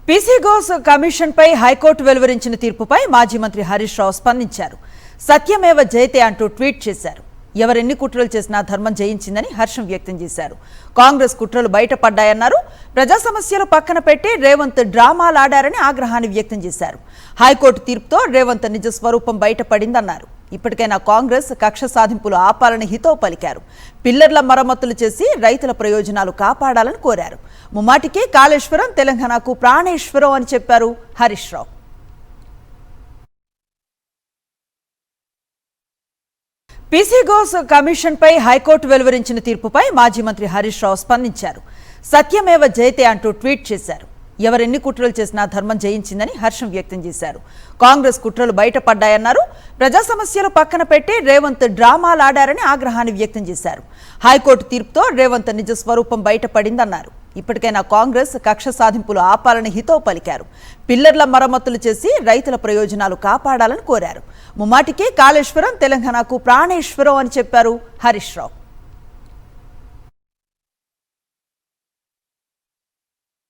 పీసీగోస్ కమిషన్పై high court వెలువరించిన తీర్పుపై మాజీ మంత్రి హరీష్ రావు స్పందించారు. సత్యమేవ జయతే అంటూ ట్వీట్ చేశారు. ఎవరెన్ని కుట్రలు చేసినా ధర్మం జయించిందని హర్షం వ్యక్తం చేశారు. కాంగ్రెస్ కుట్రలు బయటపడ్డాయన్నారు. ప్రజా సమస్యలు పక్కన పెట్టి రేవంత్ డ్రామాలాడారని ఆగ్రహాన్ని వ్యక్తం చేశారు. హైకోర్టు తీర్పుతో రేవంత్ నిజ స్వరూపం బయటపడిందన్నారు. ఇప్పటికైనా కాంగ్రెస్ కక్ష సాధింపులు ఆపాలని హితవు పలికారు. పిల్లర్ల మరమ్మతులు చేసి రైతుల ప్రయోజనాలు కాపాడాలని కోరారు. ముమ్మాటికి కాళేశ్వరం తెలంగాణకు ప్రాణేశ్వరం అని చెప్పారు హరీష్ రావు. పీసీగోస్ కమిషన్పై హైకోర్టు వెలువరించిన తీర్పుపై మాజీ మంత్రి హరీష్ రావు స్పందించారు. సత్యమేవ జయతే అంటూ ట్వీట్ చేశారు. ఎవరెన్ని కుట్రలు చేసినా ధర్మం జయించిందని హర్షం వ్యక్తం చేశారు. కాంగ్రెస్ కుట్రలు బయటపడ్డాయన్నారు. ప్రజా సమస్యలు పక్కన పెట్టి రేవంత్ డ్రామాలాడారని ఆగ్రహాన్ని వ్యక్తం చేశారు. హైకోర్టు తీర్పుతో రేవంత్ నిజ స్వరూపం బయటపడిందన్నారు. ఇప్పటికైనా కాంగ్రెస్ కక్ష సాధింపులు ఆపాలని హితవు పలికారు. పిల్లర్ల మరమ్మతులు చేసి రైతుల ప్రయోజనాలు కాపాడాలని కోరారు. ముమ్మాటికి కాళేశ్వరం తెలంగాణకు ప్రాణేశ్వరం అని చెప్పారు హరీష్ రావు.